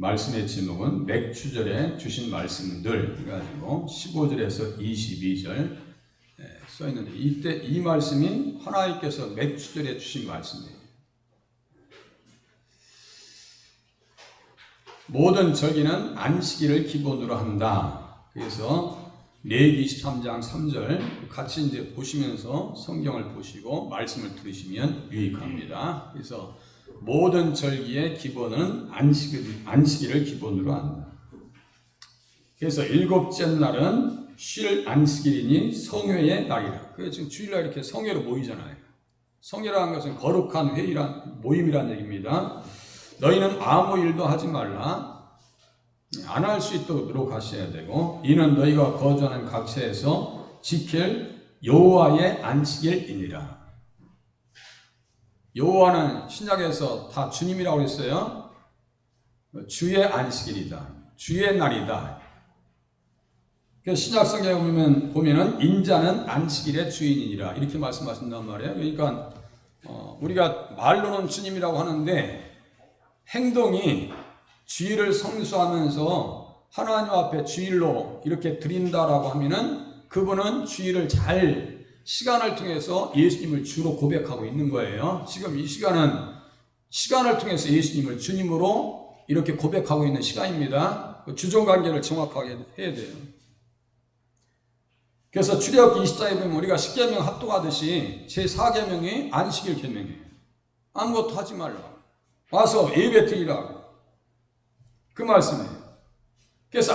말씀의 제목은 맥추절에 주신 말씀들 해가지고 15절에서 22절 써 있는데, 이때 이 말씀이 하나님께서 맥추절에 주신 말씀이에요. 모든 절기는 안식일을 기본으로 한다. 그래서 레위기 23장 3절 같이 이제 보시면서 성경을 보시고 말씀을 들으시면 유익합니다. 그래서 모든 절기의 기본은 안식일을 기본으로 한다. 그래서 일곱째 날은 쉴 안식일이니 성회의 날이라. 그래서 지금 주일날 이렇게 성회로 모이잖아요. 성회라는 것은 거룩한 모임이란 얘기입니다. 너희는 아무 일도 하지 말라. 안 할 수 있도록 노력하셔야 되고, 이는 너희가 거주하는 각처에서 지킬 여호와의 안식일이니라. 여호와는 신약에서 다 주님이라고 했어요. 주의 안식일이다. 주의 날이다. 그래서 신약 성경에 보면은 인자는 안식일의 주인이니라 이렇게 말씀하신단 말이에요. 그러니까 우리가 말로는 주님이라고 하는데 행동이 주일을 성수하면서 하나님 앞에 주일로 이렇게 드린다라고 하면은 그분은 주일을 잘 시간을 통해서 예수님을 주로 고백하고 있는 거예요. 지금 이 시간은 시간을 통해서 예수님을 주님으로 이렇게 고백하고 있는 시간입니다. 주종관계를 정확하게 해야 돼요. 그래서 출애굽기 24장에 보면 우리가 10계명 합독하듯이 제4계명이 안식일 계명이에요. 아무것도 하지 말라. 와서 예배 드리라고. 그 말씀이에요. 그래서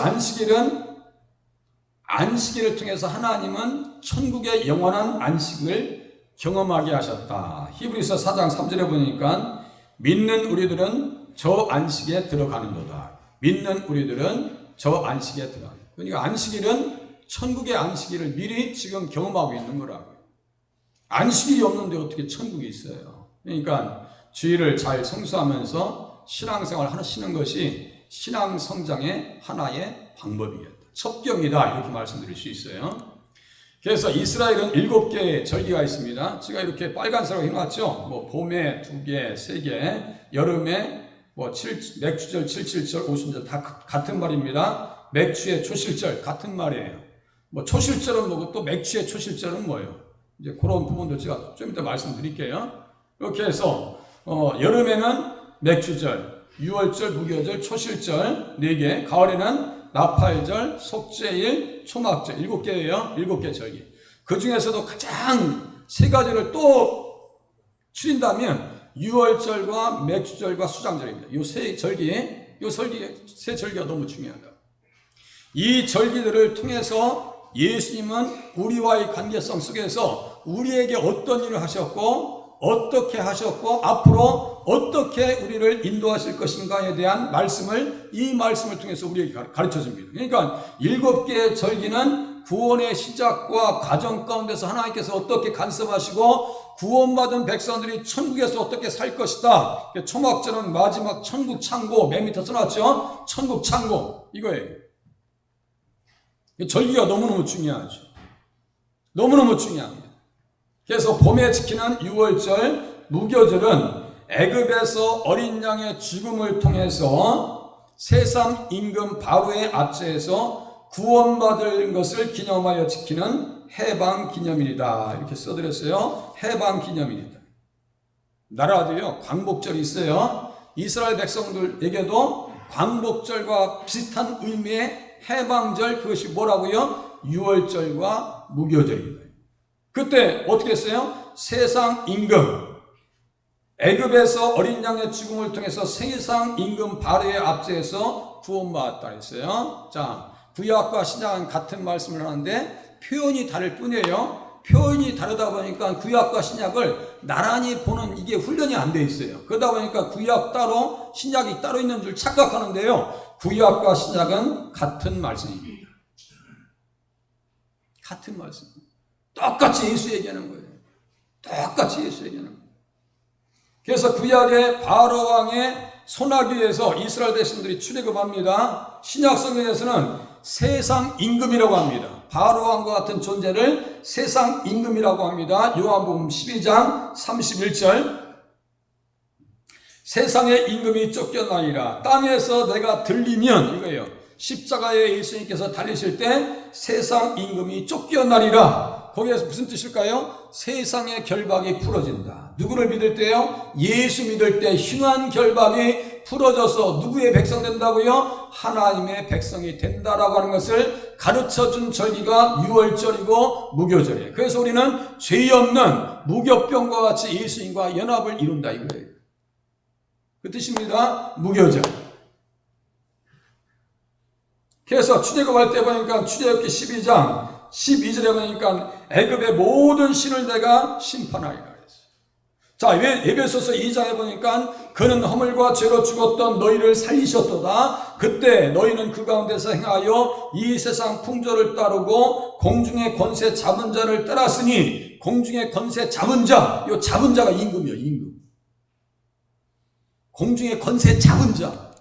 안식일을 통해서 하나님은 천국의 영원한 안식을 경험하게 하셨다. 히브리서 4장 3절에 보니까 믿는 우리들은 저 안식에 들어가는도다. 믿는 우리들은 저 안식에 들어가는. 그러니까 안식일은 천국의 안식일을 미리 지금 경험하고 있는 거라고요. 안식일이 없는데 어떻게 천국이 있어요. 그러니까 주일을 잘 성수하면서 신앙생활을 하시는 것이 신앙 성장의 하나의 방법이겠다. 첩경이다. 이렇게 말씀드릴 수 있어요. 그래서 이스라엘은 7개의 절기가 있습니다. 제가 이렇게 빨간색으로 해놨죠. 봄에 2개, 3개, 여름에 맥추절, 77절, 오순절 다 같은 말입니다. 맥추의 초실절 같은 말이에요. 초실절은 뭐고 또 맥추의 초실절은 뭐예요? 이제 그런 부분도 제가 좀 이따 말씀드릴게요. 이렇게 해서 여름에는 맥추절, 6월절, 무교절, 초실절 4개, 가을에는 나팔절, 속죄일, 초막절 7개예요. 7개 절기. 그 중에서도 가장 3가지를 또 추린다면 6월절과 맥추절과 수장절입니다. 이 세 절기가 너무 중요하다. 이 절기들을 통해서 예수님은 우리와의 관계성 속에서 우리에게 어떤 일을 하셨고 어떻게 하셨고 앞으로 어떻게 우리를 인도하실 것인가에 대한 말씀을 이 말씀을 통해서 우리에게 가르쳐 줍니다. 그러니까 7개의 절기는 구원의 시작과 과정 가운데서 하나님께서 어떻게 간섭하시고 구원받은 백성들이 천국에서 어떻게 살 것이다. 초막절은 마지막 천국 창고, 맨 밑에 써놨죠. 천국 창고 이거예요. 절기가 너무너무 중요하죠. 너무너무 중요합니다. 그래서 봄에 지키는 6월절, 무교절은 애굽에서 어린 양의 죽음을 통해서 세상 임금 바로의 압제에서 구원받을 것을 기념하여 지키는 해방 기념일이다. 이렇게 써드렸어요. 해방 기념일이다. 나라도요, 광복절이 있어요. 이스라엘 백성들에게도 광복절과 비슷한 의미의 해방절, 그것이 뭐라고요? 6월절과 무교절입니다. 그때 어떻게 했어요? 세상 임금, 애굽에서 어린 양의 죽음을 통해서 세상 임금 바로의 압제에서 구원받았다 했어요. 자, 구약과 신약은 같은 말씀을 하는데 표현이 다를 뿐이에요. 표현이 다르다 보니까 구약과 신약을 나란히 보는 이게 훈련이 안 돼 있어요. 그러다 보니까 구약 따로 신약이 따로 있는 줄 착각하는데요. 구약과 신약은 같은 말씀입니다. 같은 말씀. 똑같이 예수 얘기하는 거예요. 똑같이 예수 얘기하는 거예요. 그래서 구약의 바로 왕의 손아귀에서 이스라엘 백성들이 출애굽합니다. 신약 성경에서는 세상 임금이라고 합니다. 바로 왕과 같은 존재를 세상 임금이라고 합니다. 요한복음 12장 31절. 세상의 임금이 쫓겨나니라. 땅에서 내가 들리면, 이거예요. 십자가에 예수님께서 달리실 때 세상 임금이 쫓겨나리라. 거기에서 무슨 뜻일까요? 세상의 결박이 풀어진다. 누구를 믿을 때요? 예수 믿을 때 흉한 결박이 풀어져서 누구의 백성 된다고요? 하나님의 백성이 된다라고 하는 것을 가르쳐준 절기가 유월절이고 무교절이에요. 그래서 우리는 죄 없는 무교병과 같이 예수님과 연합을 이룬다 이거예요. 그 뜻입니다. 무교절. 그래서 출애굽할 때 보니까 출애굽기 12장 12절에 보니까 애굽의 모든 신을 내가 심판하리라 했어요. 자, 에베소서 2장에 보니까 그는 허물과 죄로 죽었던 너희를 살리셨도다. 그때 너희는 그 가운데서 행하여 이 세상 풍조를 따르고 공중의 권세 잡은 자를 따랐으니, 공중의 권세 잡은 자, 이 잡은 자가 임금이에요. 임금. 공중의 권세 잡은 자,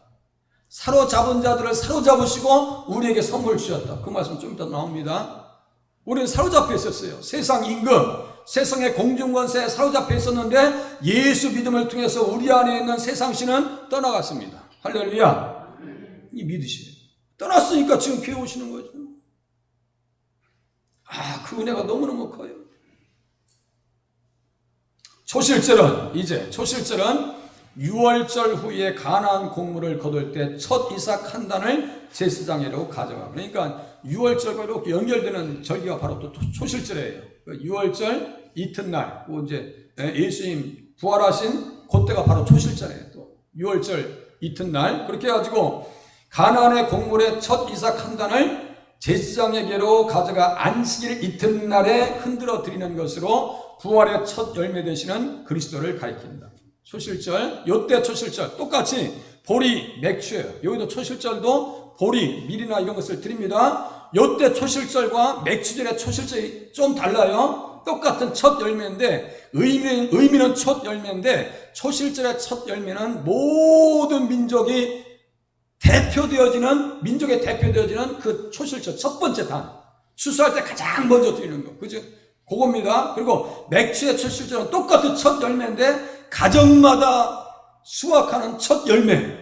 사로잡은 자들을 사로잡으시고 우리에게 선물 주셨다. 그 말씀 좀 이따 나옵니다. 우리는 사로잡혀 있었어요. 세상 임금, 세상의 공중권세에 사로잡혀 있었는데 예수 믿음을 통해서 우리 안에 있는 세상 신은 떠나갔습니다. 할렐루야. 이 믿으시에요. 떠났으니까 지금 교회 오시는 거죠. 그 은혜가 너무너무 커요. 초실절은 유월절 후에 가나안 곡물을 거둘 때 첫 이삭 한 단을 제사장으로 가져가. 그러니까 유월절과 이렇게 연결되는 절기가 바로 또 초실절이에요. 유월절 이튿날, 이제 예수님 부활하신 그때가 바로 초실절이에요. 또 유월절 이튿날 그렇게 해가지고 가나안의 곡물의 첫 이삭 한 단을 제사장에게로 가져가 안식일 이튿날에 흔들어 드리는 것으로 부활의 첫 열매 되시는 그리스도를 가리킨다. 초실절, 요때 초실절 똑같이 보리, 맥주예요. 여기도 초실절도 보리, 밀이나 이런 것을 드립니다. 요때 초실절과 맥주절의 초실절이 좀 달라요. 똑같은 첫 열매인데 의미는 첫 열매인데 초실절의 첫 열매는 모든 민족이 민족에 대표되어지는 그 초실절 첫 번째 단, 추수할 때 가장 먼저 드리는 거, 그죠? 그겁니다. 그리고 맥주의 초실절은 똑같은 첫 열매인데 가정마다 수확하는 첫 열매.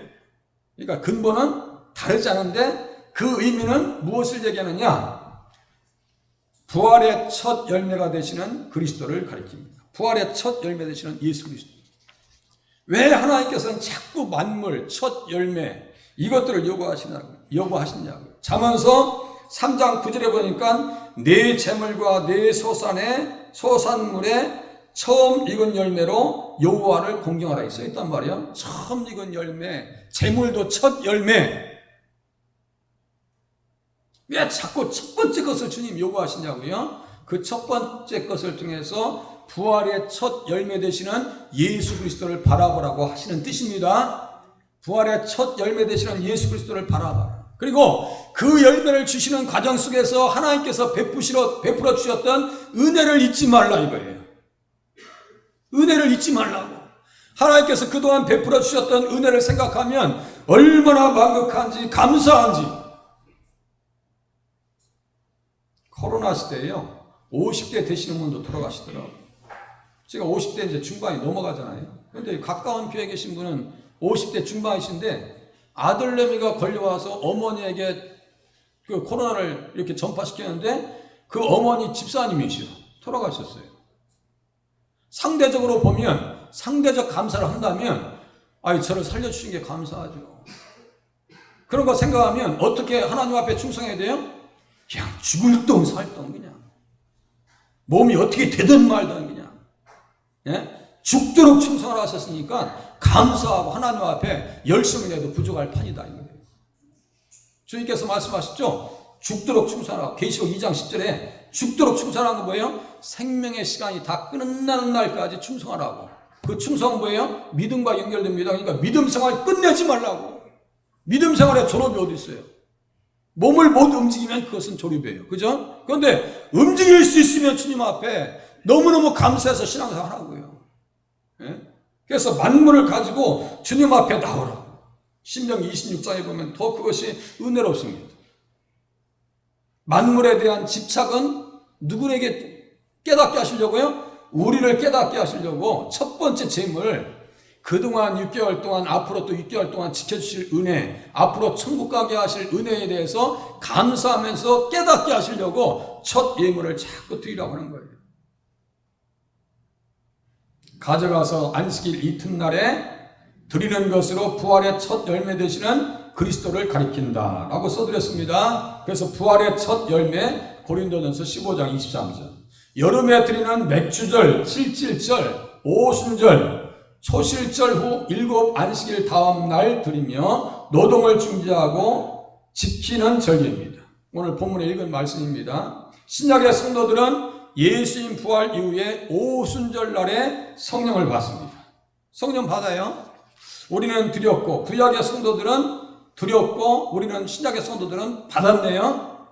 그러니까 근본은 다르지 않은데 그 의미는 무엇을 얘기하느냐? 부활의 첫 열매가 되시는 그리스도를 가리킵니다. 부활의 첫 열매 되시는 예수 그리스도. 왜 하나님께서는 자꾸 만물, 첫 열매 이것들을 요구하시냐고요. 잠언서 3장 9절에 보니까 내 재물과 내 소산물에 처음 익은 열매로 여호와를 공경하라 써 있단 말이에요. 처음 익은 열매, 재물도 첫 열매. 왜 자꾸 첫 번째 것을 주님 요구하시냐고요? 그 첫 번째 것을 통해서 부활의 첫 열매 되시는 예수 그리스도를 바라보라고 하시는 뜻입니다. 부활의 첫 열매 되시는 예수 그리스도를 바라봐라. 그리고 그 열매를 주시는 과정 속에서 하나님께서 베풀어 주셨던 은혜를 잊지 말라 이거예요. 은혜를 잊지 말라고. 하나님께서 그동안 베풀어 주셨던 은혜를 생각하면 얼마나 만극한지 감사한지. 코로나 시대에요. 50대 되시는 분도 돌아가시더라고요. 제가 50대 이제 중반이 넘어가잖아요. 그런데 가까운 교회에 계신 분은 50대 중반이신데 아들내미가 걸려와서 어머니에게 그 코로나를 이렇게 전파시켰는데 그 어머니 집사님이시요. 돌아가셨어요. 상대적으로 보면, 상대적 감사를 한다면, 저를 살려주신 게 감사하죠. 그런 거 생각하면 어떻게 하나님 앞에 충성해야 돼요? 그냥 죽을 똥 살똥 그냥. 몸이 어떻게 되든 말든 그냥. 예? 죽도록 충성을 하셨으니까 감사하고 하나님 앞에 열심히 해도 부족할 판이다. 주님께서 말씀하셨죠? 죽도록 충성하라고. 계시록 2장 10절에 죽도록 충성하는 건 뭐예요? 생명의 시간이 다 끝나는 날까지 충성하라고. 그 충성은 뭐예요? 믿음과 연결됩니다. 그러니까 믿음 생활 끝내지 말라고. 믿음 생활에 졸업이 어디 있어요? 몸을 못 움직이면 그것은 졸업이에요. 그죠? 그런데 움직일 수 있으면 주님 앞에 너무너무 감사해서 신앙생활 하라고요. 예? 그래서 만물을 가지고 주님 앞에 나오라고. 신명기 26장에 보면 더 그것이 은혜롭습니다. 만물에 대한 집착은 누구에게 깨닫게 하시려고요? 우리를 깨닫게 하시려고 첫 번째 재물, 그동안 6개월 동안, 앞으로 또 6개월 동안 지켜주실 은혜, 앞으로 천국 가게 하실 은혜에 대해서 감사하면서 깨닫게 하시려고 첫 예물을 자꾸 드리라고 하는 거예요. 가져가서 안식일 이튿날에 드리는 것으로 부활의 첫 열매 되시는 그리스도를 가리킨다 라고 써드렸습니다. 그래서 부활의 첫 열매 고린도전서 15장 23절, 여름에 드리는 맥주절, 칠칠절, 오순절, 초실절 후 7 안식일 다음 날 드리며 노동을 중지하고 지키는 절기입니다. 오늘 본문에 읽은 말씀입니다. 신약의 성도들은 예수님 부활 이후에 오순절 날에 성령을 받습니다. 성령 받아요. 우리는 드렸고, 구약의 성도들은 드렸고, 우리는 신약의 성도들은 받았네요.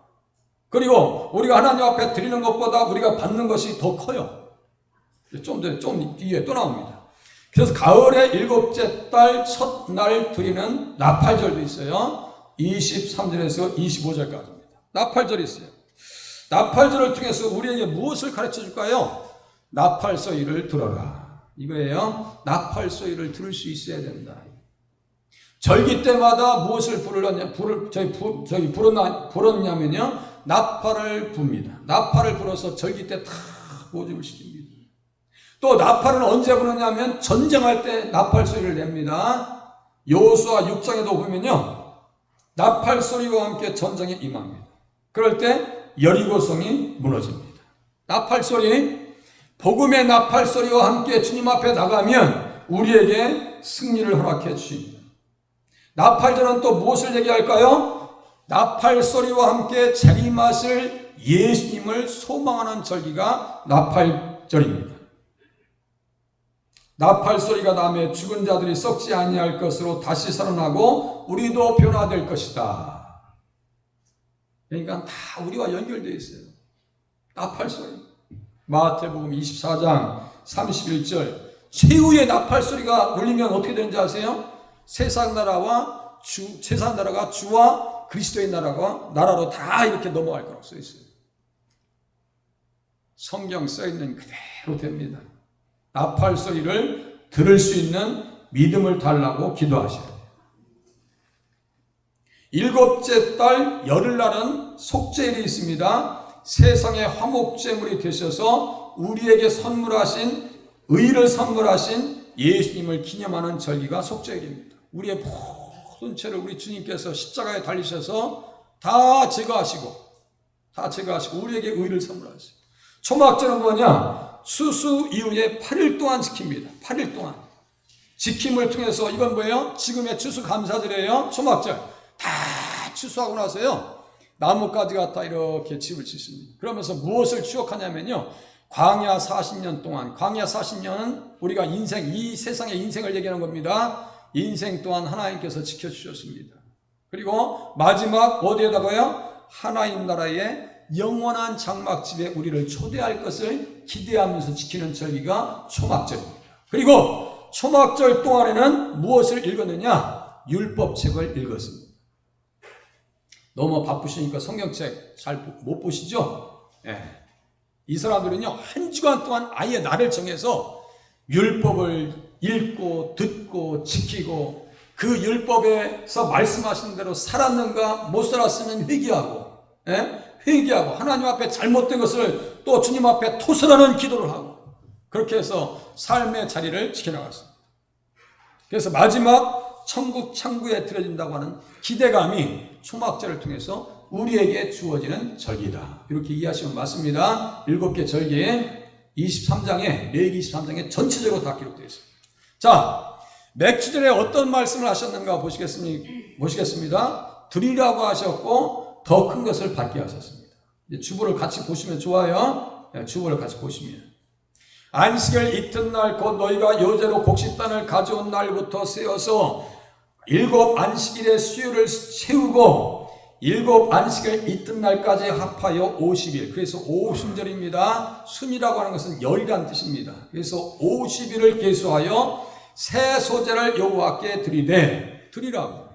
그리고 우리가 하나님 앞에 드리는 것보다 우리가 받는 것이 더 커요. 좀 뒤에 또 나옵니다. 그래서 가을의 7째 달 첫날 드리는 나팔절도 있어요. 23절에서 25절까지입니다. 나팔절이 있어요. 나팔절을 통해서 우리에게 무엇을 가르쳐 줄까요? 나팔 소리를 들어라. 이거예요. 나팔 소리를 들을 수 있어야 된다. 절기 때마다 무엇을 불었냐면요. 나팔을 붑니다. 나팔을 불어서 절기 때 다 모집을 시킵니다. 또 나팔은 언제 부르냐면 전쟁할 때 나팔 소리를 냅니다. 여호수아 6장에도 보면요. 나팔 소리와 함께 전쟁에 임합니다. 그럴 때 여리고성이 무너집니다. 나팔 소리, 복음의 나팔 소리와 함께 주님 앞에 나가면 우리에게 승리를 허락해 주십니다. 나팔절은 또 무엇을 얘기할까요? 나팔 소리와 함께 재림하실 예수님을 소망하는 절기가 나팔절입니다. 나팔 소리가 나며 죽은 자들이 썩지 아니할 것으로 다시 살아나고 우리도 변화될 것이다. 그러니까 다 우리와 연결되어 있어요. 나팔 소리. 마태복음 24장 31절, 최후의 나팔 소리가 울리면 어떻게 되는지 아세요? 세상 나라가 주와 그리스도의 나라로 다 이렇게 넘어갈 거라고 써 있어요. 성경 써 있는 그대로 됩니다. 나팔 소리를 들을 수 있는 믿음을 달라고 기도하셔야 돼요. 7째 달 열흘날은 속죄일이 있습니다. 세상의 화목제물이 되셔서 우리에게 선물하신, 의를 선물하신 예수님을 기념하는 절기가 속죄일입니다. 우리의 모든 죄를 우리 주님께서 십자가에 달리셔서 다 제거하시고 우리에게 의를 선물하시고, 초막절은 뭐냐? 수수 이후에 8일 동안 지킵니다. 8일 동안 지킴을 통해서, 이건 뭐예요? 지금의 추수감사절이에요. 초막절 다 추수하고 나서요, 나뭇가지 갖다 이렇게 집을 짓습니다. 그러면서 무엇을 추억하냐면요, 광야 40년 동안, 광야 40년은 우리가 이 세상의 인생을 얘기하는 겁니다. 인생 또한 하나님께서 지켜주셨습니다. 그리고 마지막 어디에다가요? 하나님 나라의 영원한 장막집에 우리를 초대할 것을 기대하면서 지키는 절기가 초막절입니다. 그리고 초막절 동안에는 무엇을 읽었느냐? 율법책을 읽었습니다. 너무 바쁘시니까 성경책 잘 못 보시죠? 네. 이 사람들은요, 한 주간 동안 아예 날을 정해서 율법을 읽고 듣고 지키고, 그 율법에서 말씀하신 대로 살았는가 못 살았으면 회개하고 하나님 앞에 잘못된 것을 또 주님 앞에 토설하는 기도를 하고, 그렇게 해서 삶의 자리를 지켜나갔습니다. 그래서 마지막 천국 창구에 들어진다고 하는 기대감이 초막절을 통해서 우리에게 주어지는 절기다. 이렇게 이해하시면 맞습니다. 7개 절기에 23장에, 레위기 23장에 전체적으로 다 기록되어 있습니다. 자, 맥주절에 어떤 말씀을 하셨는가 보시겠습니다. 드리라고 하셨고 더 큰 것을 받게 하셨습니다. 주보를 같이 보시면 좋아요. 주보를 같이 보시면, 안식일 이튿날 곧 너희가 여제로 곡식단을 가져온 날부터 세어서 7 안식일의 수요를 채우고 7 안식일 이튿날까지 합하여 50일. 그래서 오순절입니다. 순이라고 하는 것은 열이라는 뜻입니다. 그래서 50일을 계수하여 새 소재를 여호와께 드리라고.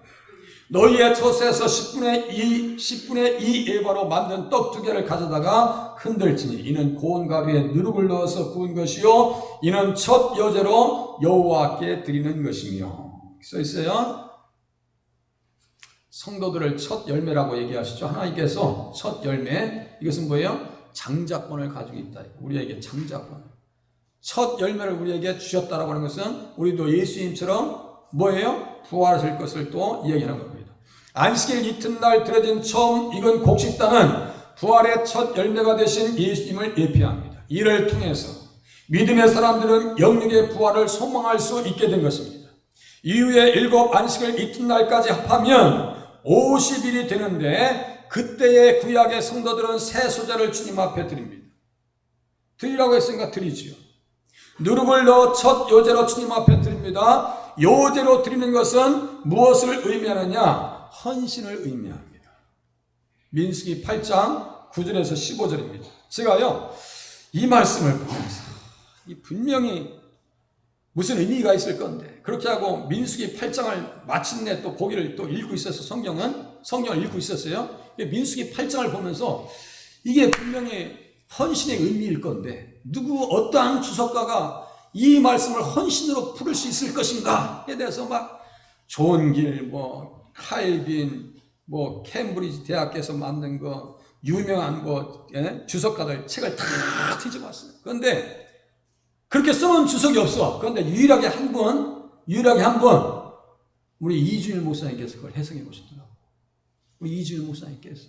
너희의 톳에서 10분의 2 에바로 만든 떡 2개를 가져다가 흔들지니 이는 고운 가루에 누룩을 넣어서 구운 것이요 이는 첫 여제로 여호와께 드리는 것이며. 써 있어요. 성도들을 첫 열매라고 얘기하시죠. 하나님께서 첫 열매, 이것은 뭐예요? 장자권을 가지고 있다. 우리에게 장자권. 첫 열매를 우리에게 주셨다라고 하는 것은 우리도 예수님처럼 뭐예요? 부활하실 것을 또 이야기하는 겁니다. 안식일 이튿날 드려진 처음 익은 곡식단은 부활의 첫 열매가 되신 예수님을 예표합니다. 이를 통해서 믿음의 사람들은 영육의 부활을 소망할 수 있게 된 것입니다. 이후에 7 안식일 이튿날까지 합하면 50일이 되는데 그때의 구약의 성도들은 새 소재를 주님 앞에 드립니다. 드리라고 했으니까 드리지요. 누룩을 넣어 첫 요제로 주님 앞에 드립니다. 요제로 드리는 것은 무엇을 의미하느냐? 헌신을 의미합니다. 민수기 8장 9절에서 15절입니다. 제가요 이 말씀을 보면서 분명히 무슨 의미가 있을 건데 그렇게 하고 민수기 8장을 마침내 또 거기를 또 읽고 있어서 성경을 읽고 있었어요. 민수기 8장을 보면서 이게 분명히 헌신의 의미일 건데 어떠한 주석가가 이 말씀을 헌신으로 풀을 수 있을 것인가에 대해서 막 좋은 길, 칼빈, 캠브리지 대학에서 만든 거, 유명한 주석가들 책을 다 뒤져봤어요. 그런데 그렇게 써놓은 주석이 없어. 그런데 유일하게 한 번, 우리 이준일 목사님께서 그걸 해석해 보셨더라고요. 우리 이준일 목사님께서.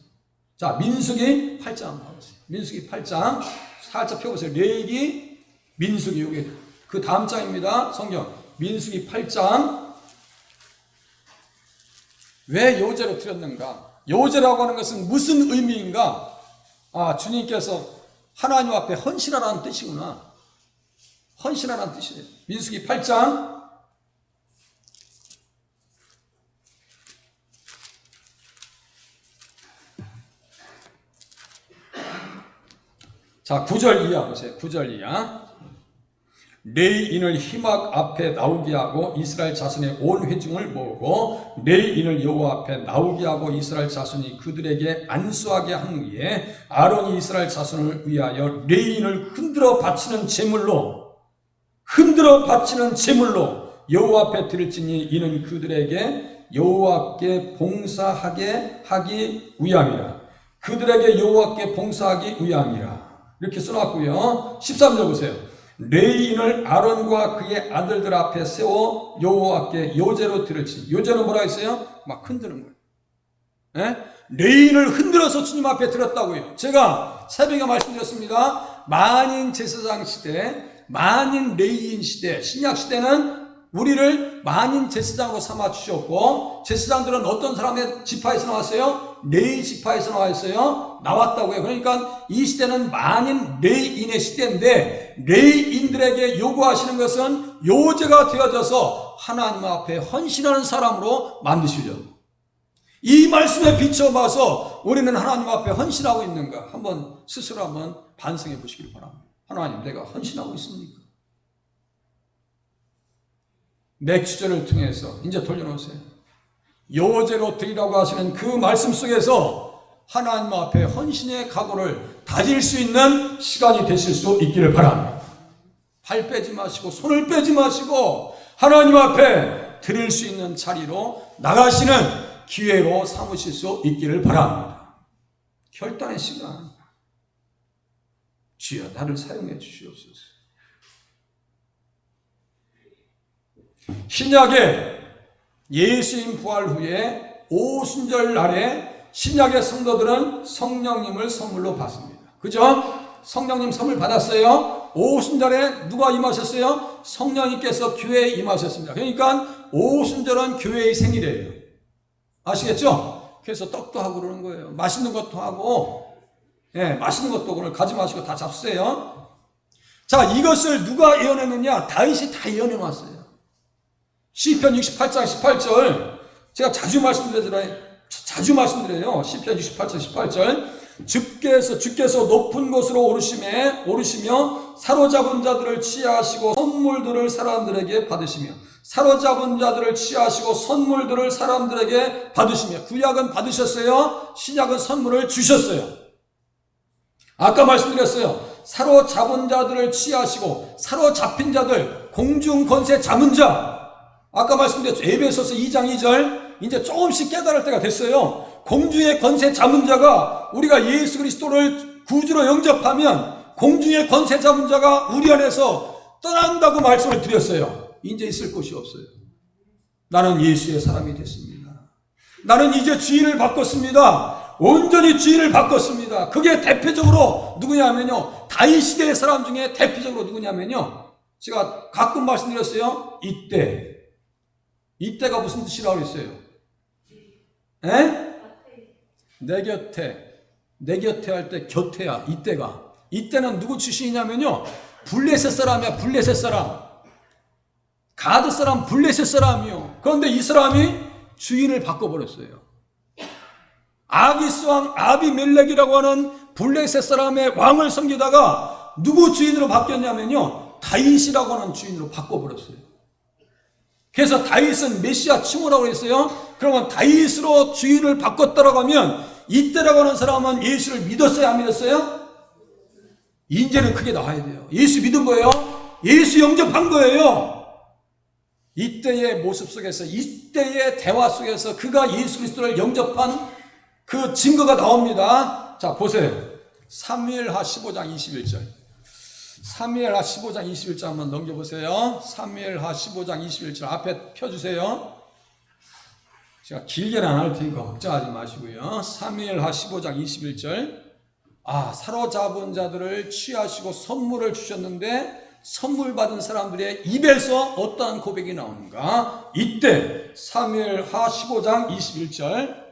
자, 민수기 8장 나왔어요. 민수기 8장 살짝 펴보세요. 레위기, 민수기, 여기 그 다음 장입니다. 성경. 민수기 8장. 왜 요제로 드렸는가? 요제라고 하는 것은 무슨 의미인가? 주님께서 하나님 앞에 헌신하라는 뜻이구나. 헌신하라는 뜻이에요. 민수기 8장. 자, 9절 이하 보세요. 9절 이하. 레위인을 희막 앞에 나오게 하고 이스라엘 자손의 온 회중을 모으고 레위인을 여호와 앞에 나오게 하고 이스라엘 자손이 그들에게 안수하게 한 후에 아론이 이스라엘 자손을 위하여 레위인을 흔들어 바치는 제물로 여호와 앞에 드릴지니 이는 그들에게 여호와께 봉사하게 하기 위함이라. 그들에게 여호와께 봉사하기 위함이라. 이렇게 써놨고요. 13절 보세요. 레위인을 아론과 그의 아들들 앞에 세워 여호와께 요제로 드릴지. 요제는 뭐라 했어요? 막 흔드는 거예요. 레위인을 흔들어서 주님 앞에 드렸다고요. 제가 새벽에 말씀드렸습니다. 만인 제사장 시대, 만인 레위인 시대, 신약 시대는 우리를 만인 제사장으로 삼아 주셨고, 제사장들은 어떤 사람의 지파에서 나왔어요? 레위 지파에서 나왔다고요. 그러니까 이 시대는 만인 레위인의 시대인데, 레위인들에게 요구하시는 것은 요제가 되어져서 하나님 앞에 헌신하는 사람으로 만드시려고. 이 말씀에 비춰봐서 우리는 하나님 앞에 헌신하고 있는가? 스스로 한번 반성해 보시길 바랍니다. 하나님, 내가 헌신하고 있습니까? 맥주전을 통해서 이제 돌려놓으세요. 요제로 드리라고 하시는 그 말씀 속에서 하나님 앞에 헌신의 각오를 다질 수 있는 시간이 되실 수 있기를 바랍니다. 발 빼지 마시고 손을 빼지 마시고 하나님 앞에 드릴 수 있는 자리로 나가시는 기회로 삼으실 수 있기를 바랍니다. 결단의 시간. 주여 나를 사용해 주시옵소서. 신약의 예수님 부활 후에 오순절 날에 신약의 성도들은 성령님을 선물로 받습니다. 그죠? 성령님 선물 받았어요. 오순절에 누가 임하셨어요? 성령님께서 교회에 임하셨습니다. 그러니까 오순절은 교회의 생일이에요. 아시겠죠? 그래서 떡도 하고 그러는 거예요. 맛있는 것도 하고, 맛있는 것도 오늘 가지 마시고 다 잡수세요. 자, 이것을 누가 예언했느냐? 다윗이 다 예언해 놨어요. 시편 68장 18절, 제가 자주 말씀드려요. 시편 68장 18절. 주께서 높은 곳으로 오르시며 사로잡은 자들을 치하하시고 선물들을 사람들에게 받으시며 사로잡은 자들을 취하시고 선물들을 사람들에게 받으시며, 구약은 받으셨어요. 신약은 선물을 주셨어요. 아까 말씀드렸어요. 사로잡은 자들을 취하시고 사로잡힌 자들, 공중 권세 잡은 자. 아까 말씀드렸죠. 에베소서 2장 2절. 이제 조금씩 깨달을 때가 됐어요. 공중의 권세 잡은 자가, 우리가 예수 그리스도를 구주로 영접하면 공중의 권세 잡은 자가 우리 안에서 떠난다고 말씀을 드렸어요. 이제 있을 곳이 없어요. 나는 예수의 사람이 됐습니다. 나는 이제 주인을 바꿨습니다. 온전히 주인을 바꿨습니다. 그게 대표적으로 누구냐면요, 다윗 시대의 사람 중에 대표적으로 누구냐면요, 제가 가끔 말씀드렸어요. 이때가 무슨 뜻이라고 했어요? 에? 내 곁에 할 때 곁에야. 이때는 누구 출신이냐면요, 블레셋 사람이야. 블레셋 사람, 가드 사람, 블레셋 사람이요. 그런데 이 사람이 주인을 바꿔버렸어요. 아기스 왕 아비멜렉이라고 하는 블레셋 사람의 왕을 섬기다가 누구 주인으로 바뀌었냐면요, 다윗이라고 하는 주인으로 바꿔버렸어요. 그래서 다윗은 메시아 칭호라고 했어요. 그러면 다윗으로 주인을 바꿨다라고 하면 이때라고 하는 사람은 예수를 믿었어요, 안 믿었어요? 이제는 크게 나와야 돼요. 예수 믿은 거예요. 예수 영접한 거예요. 이때의 모습 속에서, 이때의 대화 속에서 그가 예수 그리스도를 영접한 그 증거가 나옵니다. 자, 보세요. 사무엘하 15장 21절. 사무엘하 15장 21절 한번 넘겨보세요. 사무엘하 15장 21절 앞에 펴주세요. 제가 길게는 안 할 테니까 걱정하지 마시고요. 사무엘하 15장 21절. 사로잡은 자들을 취하시고 선물을 주셨는데 선물 받은 사람들의 입에서 어떠한 고백이 나오는가? 이때 사무엘하 15장 21절.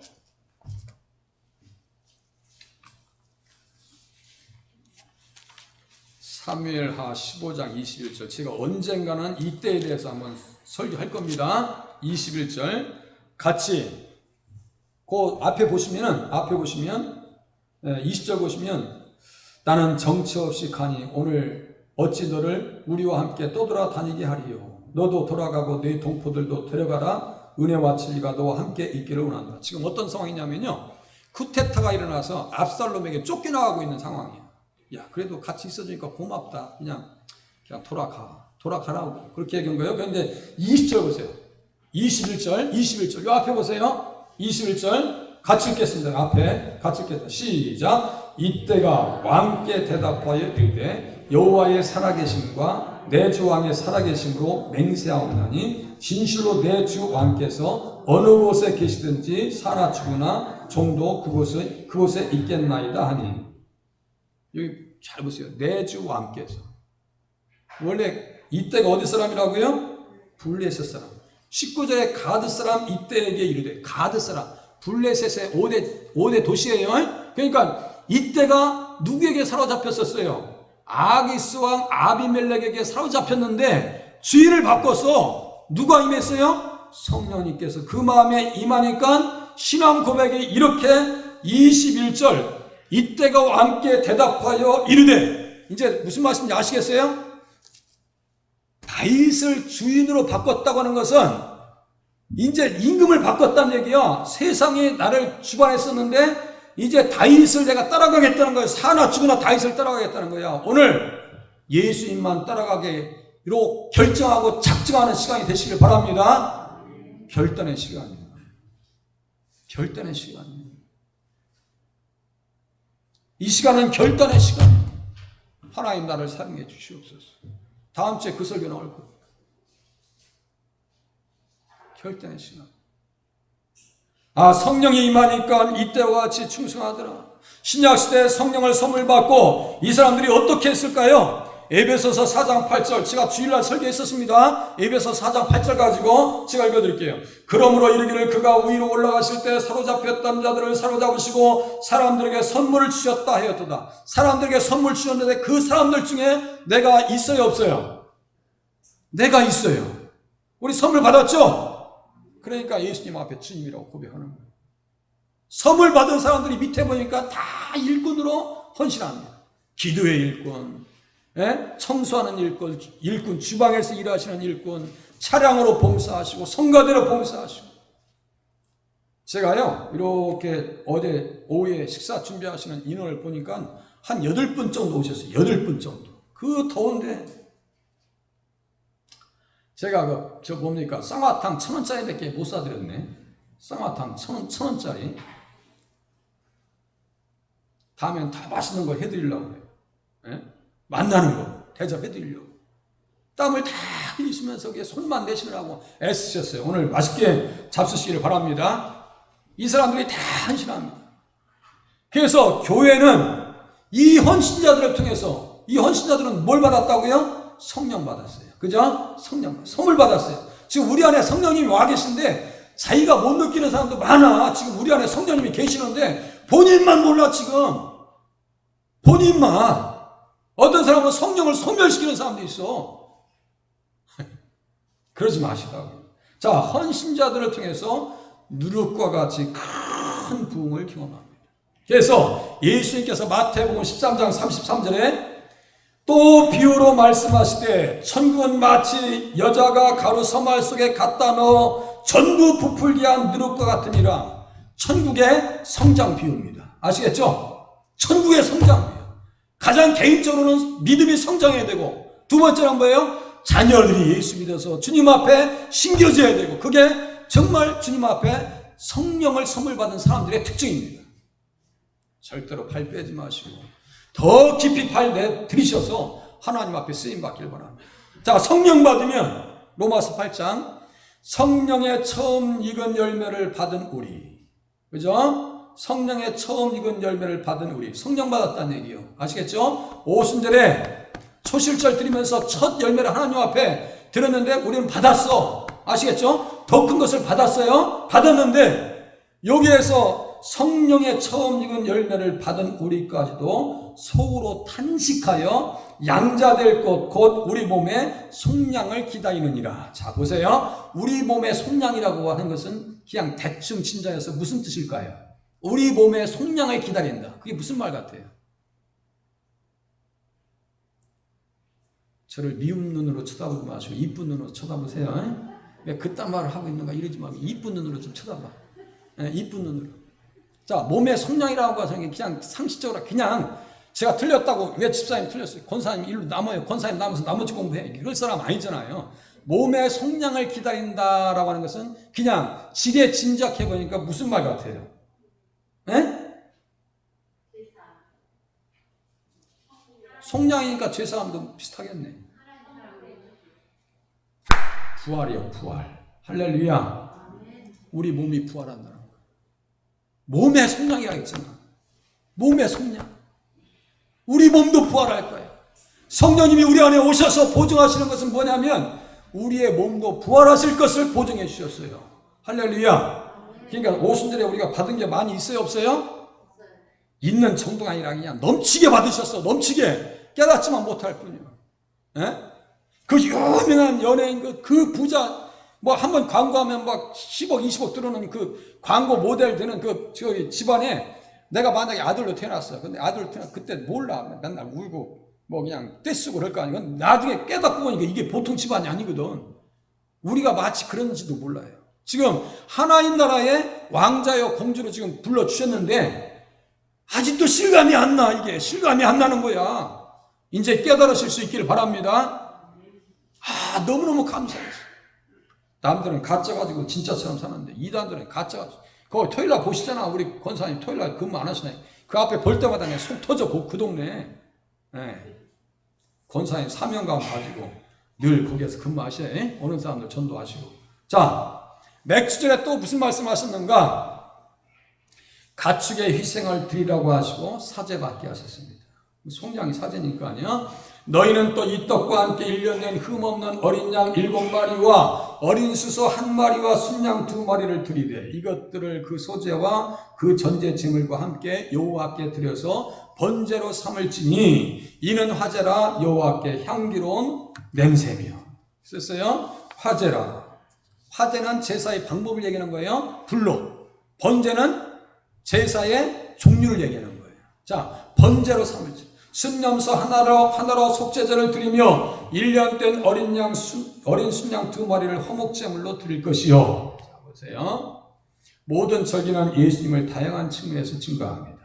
사무엘하 15장 21절. 제가 언젠가는 이때에 대해서 한번 설교할 겁니다. 21절 같이 그 앞에 보시면 20절 보시면, 나는 정처 없이 가니 오늘 어찌 너를 우리와 함께 떠돌아다니게 하리요. 너도 돌아가고 네 동포들도 데려가라. 은혜와 진리가 너와 함께 있기를 원한다. 지금 어떤 상황이냐면요, 쿠데타가 일어나서 압살롬에게 쫓겨나가고 있는 상황이에요. 야, 그래도 같이 있어주니까 고맙다. 그냥 돌아가라고 그렇게 얘기한 거예요. 그런데 20절 보세요. 21절 요 앞에 보세요. 21절 같이 읽겠습니다. 앞에 같이 읽겠습니다. 시작. 이때가 왕께 대답하여 이르되 여호와의 살아계심과 내 주 왕의 살아계심으로 맹세하옵나니 진실로 내 주 왕께서 어느 곳에 계시든지 사나 죽으나 종도 그곳에 있겠나이다 하니. 여기 잘 보세요. 내 주 왕께서. 원래 이때가 어디 사람이라고요? 블레셋 사람. 19절에 가드 사람 이때에게 이르되, 가드 사람, 블레셋의 5대 도시예요. 그러니까 이때가 누구에게 사로잡혔었어요? 아기스 왕 아비멜렉에게 사로잡혔는데 주인을 바꿔서 누가 임했어요? 성령님께서 그 마음에 임하니까 신앙 고백이 이렇게 21절 이때가 왕께 대답하여 이르되, 이제 무슨 말씀인지 아시겠어요? 다윗을 주인으로 바꿨다고 하는 것은 이제 임금을 바꿨다는 얘기야. 세상이 나를 주관했었는데 이제 다윗을 내가 따라가겠다는 거예요. 사나 죽으나 다윗을 따라가겠다는 거야. 오늘 예수님만 따라가기로 결정하고 작정하는 시간이 되시길 바랍니다. 결단의 시간이에요. 결단의 시간이에요. 이 시간은 결단의 시간이에요. 하나님 나를 사용해 주시옵소서. 다음 주에 그 설교 나올 거예요. 결단의 시간. 성령이 임하니까 이때와 같이 충성하더라. 신약시대에 성령을 선물 받고 이 사람들이 어떻게 했을까요? 에베소서 4장 8절, 제가 주일날 설교했었습니다. 에베소서 4장 8절 가지고 제가 읽어드릴게요. 그러므로 이르기를 그가 위로 올라가실 때 사로잡혔던 자들을 사로잡으시고 사람들에게 선물을 주셨다 하였도다. 사람들에게 선물 주셨는데 그 사람들 중에 내가 있어요, 없어요? 내가 있어요. 우리 선물 받았죠? 그러니까 예수님 앞에 주님이라고 고백하는 거예요. 선물 받은 사람들이 밑에 보니까 다 일꾼으로 헌신합니다. 기도의 일꾼, 청소하는 일꾼, 주방에서 일하시는 일꾼, 차량으로 봉사하시고 성가대로 봉사하시고. 제가요 이렇게 어제 오후에 식사 준비하시는 인원을 보니까 한 8분 정도 오셨어요. 8분 정도. 그 더운데 제가 저 뭡니까 쌍화탕 1,000원짜리밖에 못 사드렸네. 쌍화탕 1,000원짜리. 다음엔 다 맛있는 거 해드리려고 그래요. 예? 만나는 거 대접해드리려고. 땀을 다 흘리시면서 손만 내시느라고 애쓰셨어요. 오늘 맛있게 잡수시기를 바랍니다. 이 사람들이 다 헌신합니다. 그래서 교회는 이 헌신자들을 통해서, 이 헌신자들은 뭘 받았다고요? 성령 받았어요. 그죠? 성령, 선물 받았어요. 지금 우리 안에 성령님이 와 계신데 자기가 못 느끼는 사람도 많아. 지금 우리 안에 성령님이 계시는데 본인만 몰라. 지금 본인만. 어떤 사람은 성령을 소멸시키는 사람도 있어. 그러지 마시라고요. 자, 헌신자들을 통해서 누룩과 같이 큰 부흥을 경험합니다. 그래서 예수님께서 마태복음 13장 33절에 또 비유로 말씀하시되 천국은 마치 여자가 가루 서말 속에 갖다 넣어 전부 부풀게 한 누룩과 같으니라. 천국의 성장 비유입니다. 아시겠죠? 천국의 성장이에요. 가장 개인적으로는 믿음이 성장해야 되고, 두 번째는 뭐예요? 자녀들이 예수 믿어서 주님 앞에 심겨져야 되고, 그게 정말 주님 앞에 성령을 선물 받은 사람들의 특징입니다. 절대로 팔 빼지 마시고 더 깊이 팔 내들이셔서 하나님 앞에 쓰임 받기를 바랍니다. 자, 성령 받으면 로마서 8장 성령의 처음 익은 열매를 받은 우리, 그죠? 성령의 처음 익은 열매를 받은 우리, 성령 받았다는 얘기요. 아시겠죠? 오순절에 초실절 드리면서 첫 열매를 하나님 앞에 드렸는데 우리는 받았어. 아시겠죠? 더 큰 것을 받았어요. 받았는데 여기에서 성령의 처음 익은 열매를 받은 우리까지도 속으로 탄식하여 양자될 것 곧 우리 몸의 속량을 기다리느니라. 자, 보세요. 우리 몸의 속량이라고 하는 것은 그냥 대충 친자여서 무슨 뜻일까요? 우리 몸의 속량을 기다린다. 그게 무슨 말 같아요? 저를 미운 눈으로 쳐다보지 마시고 이쁜 눈으로 쳐다보세요. 왜 그딴 말을 하고 있는가 이러지 말고 이쁜 눈으로 좀 쳐다봐. 이쁜 눈으로. 자, 몸의 속량이라고 하는 게 그냥 상식적으로 그냥 제가 틀렸다고 왜 집사님 틀렸어요? 권사님 일로 남아요. 권사님 남아서 나머지 공부해. 이럴 사람 아니잖아요. 몸의 속량을 기다린다라고 하는 것은 그냥 지레 짐작해 보니까 무슨 말 같아요? 속량이니까 죄사함도 비슷하겠네. 부활이요, 부활. 할렐루야. 우리 몸이 부활한다는 거예요. 몸의 속량이라 했잖아. 몸의 속량. 우리 몸도 부활할 거예요. 성령님이 우리 안에 오셔서 보증하시는 것은 뭐냐면 우리의 몸도 부활하실 것을 보증해 주셨어요. 할렐루야. 그러니까 오순절에 우리가 받은 게 많이 있어요, 없어요? 있는 정도가 아니라 그냥 넘치게 받으셨어. 넘치게. 깨닫지만 못할 뿐이요. 그 유명한 연예인 그 부자 뭐 한번 광고하면 막 10억 20억 들어오는 그 광고 모델 되는 그 저기 집안에 내가 만약에 아들로 태어났어. 근데 아들로 태어나 그때 몰라. 맨날 울고 뭐 그냥 떼쓰고 그럴 거 아니야. 나중에 깨닫고 보니까 이게 보통 집안이 아니거든. 우리가 마치 그런지도 몰라요. 지금 하나님 나라의 왕자여 공주로 지금 불러주셨는데 아직도 실감이 안 나. 이게 실감이 안 나는 거야. 이제 깨달으실 수 있기를 바랍니다. 너무너무 감사해요. 남들은 가짜가지고 진짜처럼 사는데 이단들은 가짜가지고. 거기 토요일날 보시잖아. 우리 권사님 토요일날 근무 안 하시나요? 그 앞에 볼 때마다 그냥 속 터져. 그 동네. 권사님 사명감 가지고 늘 거기에서 근무하셔야 오는 사람들 전도하시고. 자, 맥주절에 또 무슨 말씀 하셨는가? 가축의 희생을 드리라고 하시고 사제받게 하셨습니다. 송장이 사제니까요. 너희는 또 이 떡과 함께 1년 된 흠없는 어린 양 7마리와 어린 수소 1마리와 순양 2마리를 드리되 이것들을 그 소제와 그 전제 제물과 함께 여호와께 드려서 번제로 삼을지니 이는 화제라 여호와께 향기로운 냄새며. 썼어요? 화제라. 화제는 제사의 방법을 얘기하는 거예요. 불로. 번제는 제사의 종류를 얘기하는 거예요. 자, 번제로 삼을지. 순념서 하나로 속죄제를 드리며 1년 된 어린 순양 2마리를 화목제물로 드릴 것이요. 자, 보세요. 모든 절기는 예수님을 다양한 측면에서 증거합니다.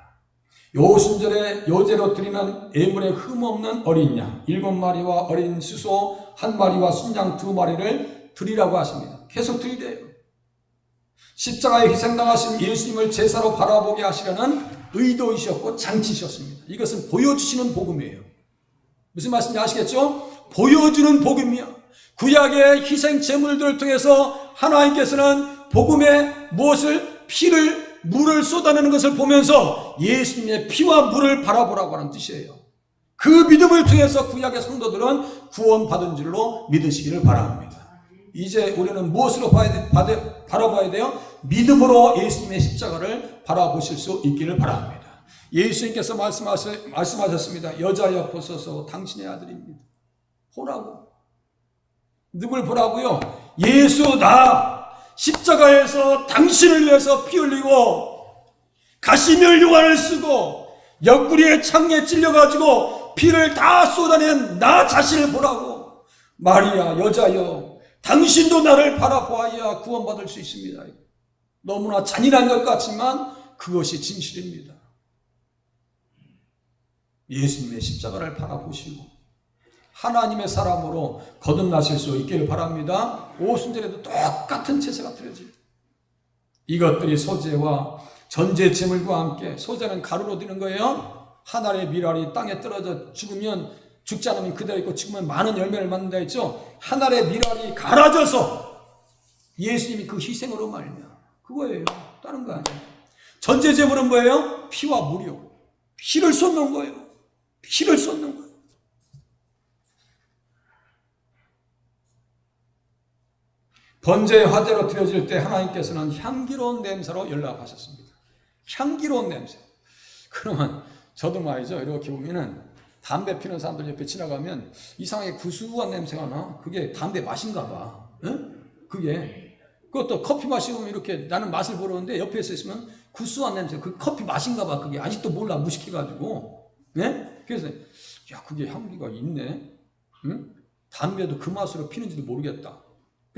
요순절에 요제로 드리는 예물에 흠없는 어린 양 7마리와 어린 수소 1마리와 순양 2마리를 드리라고 하십니다. 계속 드리래요. 십자가에 희생당하신 예수님을 제사로 바라보게 하시려는 의도이셨고 장치셨습니다. 이것은 보여주시는 복음이에요. 무슨 말씀인지 아시겠죠? 보여주는 복음이야. 구약의 희생 제물들을 통해서 하나님께서는 복음에 무엇을 물을 쏟아내는 것을 보면서 예수님의 피와 물을 바라보라고 하는 뜻이에요. 그 믿음을 통해서 구약의 성도들은 구원받은 줄로 믿으시기를 바랍니다. 이제 우리는 무엇으로 바라봐야 돼요? 믿음으로 예수님의 십자가를 바라보실 수 있기를 바랍니다. 예수님께서 말씀하셨습니다. 여자여 보소서 당신의 아들입니다. 보라고. 누굴 보라고요? 예수 나 십자가에서 당신을 위해서 피 흘리고 가시멸류관을 쓰고 옆구리에 창에 찔려가지고 피를 다 쏟아낸 나 자신을 보라고. 마리아 여자여 당신도 나를 바라보아야 구원받을 수 있습니다. 너무나 잔인한 것 같지만 그것이 진실입니다. 예수님의 십자가를 바라보시고 하나님의 사람으로 거듭나실 수 있기를 바랍니다. 오순절에도 똑같은 제사가 드려져요. 이것들이 소제와 전제 제물과 함께, 소제는 가루로 드는 거예요. 한 알의 밀알이 땅에 떨어져 죽으면 죽지 않으면 그대로 있고 죽으면 많은 열매를 맺는다 했죠. 한 알의 밀알이 갈아져서 예수님이 그 희생으로 말미암아 그거예요. 다른 거 아니에요. 전제 제물은 뭐예요? 피와 물이요. 피를 쏟는 거예요. 피를 쏟는 거예요. 번제의 화제로 드려질 때 하나님께서는 향기로운 냄새로 연락하셨습니다. 향기로운 냄새. 그러면 저도 말이죠. 이렇게 보면은 담배 피는 사람들 옆에 지나가면 이상하게 구수한 냄새가 나. 그게 담배 맛인가 봐. 응? 그것도 커피 마시면 이렇게 나는 맛을 보러오는데 옆에 있으면 구수한 냄새. 그 커피 맛인가 봐. 그게 아직도 몰라. 무식해가지고. 네? 그래서 야 그게 향기가 있네. 응? 담배도 그 맛으로 피는지도 모르겠다.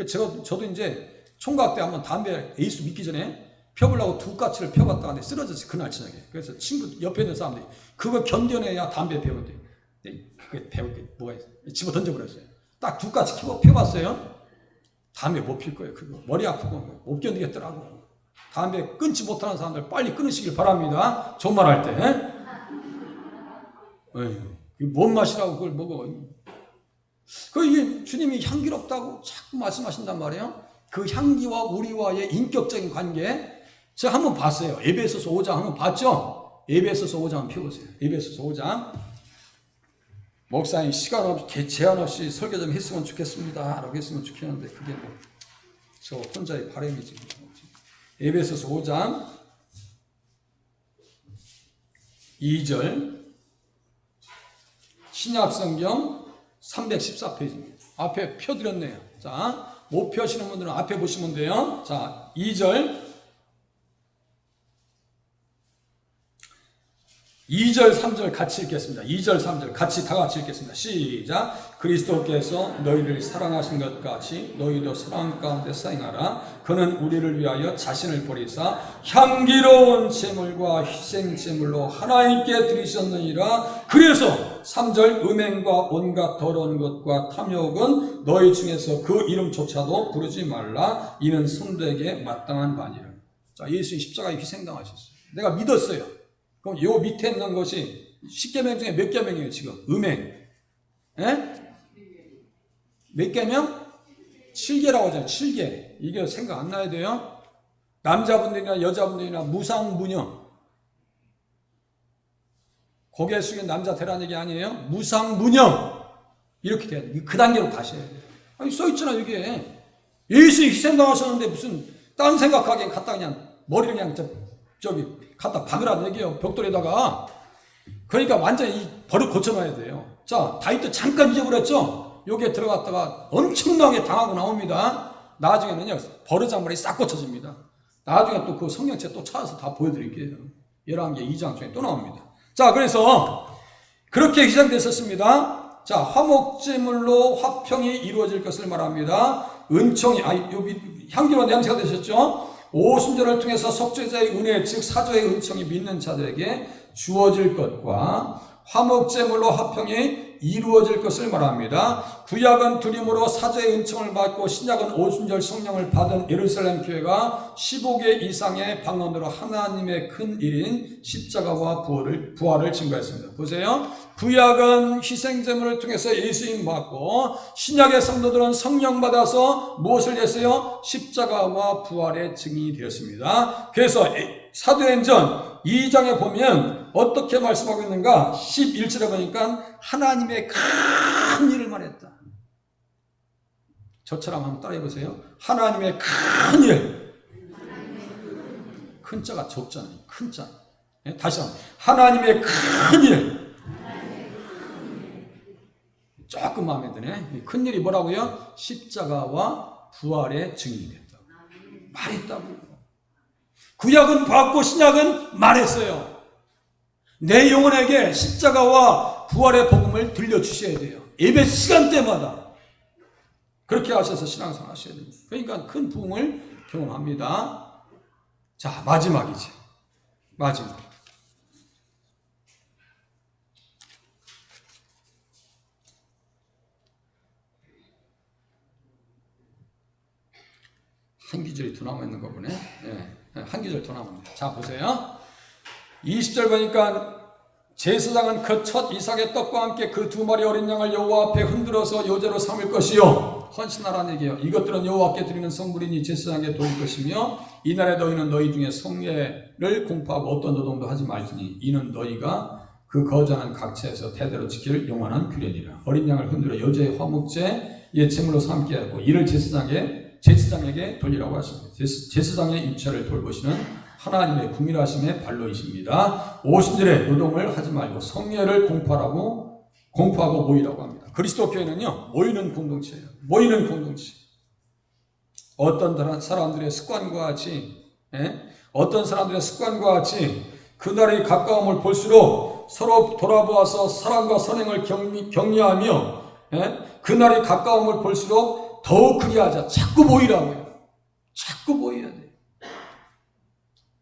저도 이제 총각 때 한번 담배 에이스 믿기 전에 펴보려고 2까치를 펴봤다가 쓰러졌어요. 그날 저녁에. 그래서 친구 옆에 있는 사람들이 그거 견뎌내야 담배 배우는데 그게 배울 게 뭐가 있어요. 집어 던져버렸어요. 딱 2까치 펴봤어요. 담배 못 필 거예요. 그거 머리 아프고 못 견디겠더라고. 담배 끊지 못하는 사람들 빨리 끊으시길 바랍니다. 존말할 때. 뭔 맛이라고 그걸 먹어. 이게 주님이 향기롭다고 자꾸 말씀하신단 말이에요. 그 향기와 우리와의 인격적인 관계 제가 한번 봤어요. 에베소서 5장 한번 봤죠? 에베소서 5장 한번 펴보세요. 에베소서 5장 목사님 시간 없이 제한 없이 설교 좀 했으면 좋겠습니다 라고 했으면 좋겠는데 그게 뭐 저 혼자의 바람이지. 에베소서 5장 2절 신약성경 314페이지입니다. 앞에 펴드렸네요. 자, 못 펴시는 분들은 앞에 보시면 돼요. 자, 2절 3절 같이 읽겠습니다. 2절 3절 같이 다 같이 읽겠습니다. 시작. 그리스도께서 너희를 사랑하신 것 같이 너희도 사랑 가운데 사행하라. 그는 우리를 위하여 자신을 버리사 향기로운 제물과 희생 제물로 하나님께 드리셨느니라. 그래서 3절 음행과 온갖 더러운 것과 탐욕은 너희 중에서 그 이름조차도 부르지 말라. 이는 성도에게 마땅한 바니라. 자, 예수님 십자가에 희생당하셨어요. 내가 믿었어요. 그럼 요 밑에 있는 것이 10계명 중에 몇 계명이에요 지금? 음행. 몇 계명? 7계라고 하잖아요. 7계. 이게 생각 안 나야 돼요. 남자분들이나 여자분들이나 무상무녀. 고개 숙인 남자 되라는 얘기 아니에요? 무상무녀. 이렇게 돼야 돼요. 그 단계로 가셔야 돼요. 아니 써있잖아 이게. 예수님 희생당하셨는데 무슨 딴 생각하기엔 갖다 그냥 머리를 그냥 저기 갖다 박으라는 얘기예요. 벽돌에다가. 그러니까 완전히 이 버릇 고쳐놔야 돼요. 자, 다윗도 잠깐 잊어버렸죠? 여기에 들어갔다가 엄청나게 당하고 나옵니다. 나중에는요, 버르장머리 싹 고쳐집니다. 나중에 또 그 성경책 또 찾아서 다 보여드릴게요. 11개 2장 중에 또 나옵니다. 자, 그래서 그렇게 희생됐었습니다. 자, 화목제물로 화평이 이루어질 것을 말합니다. 은총이, 향기로운 냄새가 되셨죠? 오순절을 통해서 속죄자의 은혜, 즉 사조의 은총이 믿는 자들에게 주어질 것과 화목제물로 화평이 이루어질 것을 말합니다. 구약은 두림으로 사조의 은총을 받고 신약은 오순절 성령을 받은 예루살렘 교회가 15개 이상의 방언으로 하나님의 큰 일인 십자가와 부활을 증거했습니다. 보세요. 구약은 희생제물을 통해서 예수님 받고 신약의 성도들은 성령 받아서 무엇을 했어요? 십자가와 부활의 증인이 되었습니다. 그래서 사도행전 2장에 보면 어떻게 말씀하고 있는가? 11절에 보니까 하나님의 큰 일을 말했다. 저처럼 한번 따라해 보세요. 하나님의 큰 일. 큰 자가 적잖아요. 큰 자. 다시 한번. 하나님의 큰 일. 조금 마음에 드네. 큰 일이 뭐라고요? 십자가와 부활의 증인이 됐다. 말했다고요. 구약은 받고 신약은 말했어요. 내 영혼에게 십자가와 부활의 복음을 들려주셔야 돼요. 예배 시간대마다. 그렇게 하셔서 신앙생활 하셔야 됩니다. 그러니까 큰 부흥을 경험합니다. 자, 마지막이지. 마지막. 한 기절이 더 남아있는 거 보네. 한 기절 더 남았네요. 자, 보세요. 20절 보니까 제사장은 그 첫 이삭의 떡과 함께 그 두 마리 어린 양을 여호와 앞에 흔들어서 요제로 삼을 것이요. 헌신하라는 얘기예요. 이것들은 여호와께 드리는 성물이니 제사장에게 도울 것이며 이날에 너희는 너희 중에 성례를 공포하고 어떤 노동도 하지 말지니 이는 너희가 그 거저하는 각처에서 대대로 지킬 영원한 규례니라. 어린 양을 흔들어 요제의 화목제의 제물로 삼게 하고 이를 제사장에게 돌리라고 하십니다. 제사장의 임차를 돌보시는 하나님의 궁일하심의 발로이십니다. 오순절에 노동을 하지 말고 성례를 공포하고 모이라고 합니다. 그리스도 교회는요, 모이는 공동체예요. 모이는 공동체. 어떤 사람들의 습관과 같이 그날의 가까움을 볼수록 서로 돌아보아서 사랑과 선행을 격려하며 그날의 가까움을 볼수록 더욱 그리하자. 자꾸 모이라고요. 자꾸 모여야 돼요.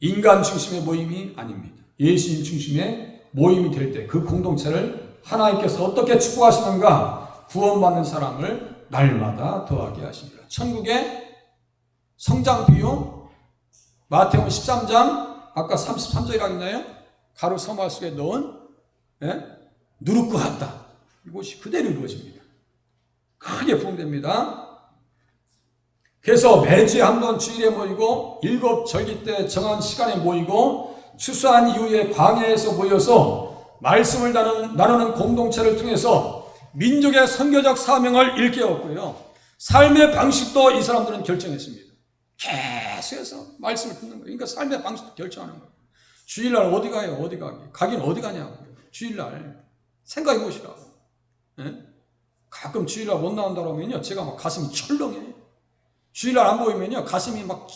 인간 중심의 모임이 아닙니다. 예수님 중심의 모임이 될 때 그 공동체를 하나님께서 어떻게 축복하시는가? 구원받는 사람을 날마다 더하게 하십니다. 천국의 성장 비유 마태복음 13장 아까 33절이라고 했나요? 가루 서말 속에 넣은 누룩과 같다. 이것이 그대로 이루어집니다. 크게 부흥됩니다. 그래서 매주에 한 번 주일에 모이고 7절기 때 정한 시간에 모이고 추수한 이후에 광야에서 모여서 말씀을 나누는 공동체를 통해서 민족의 선교적 사명을 일깨웠고요. 삶의 방식도 이 사람들은 결정했습니다. 계속해서 말씀을 듣는 거예요. 그러니까 삶의 방식도 결정하는 거예요. 주일날 어디 가요? 어디 가게? 가긴 어디 가냐고요. 주일날 생각해 보시라고. 가끔 주일날 못 나온다고 하면요, 제가 막 가슴이 철렁해요. 주일날 안 보이면요, 가슴이 막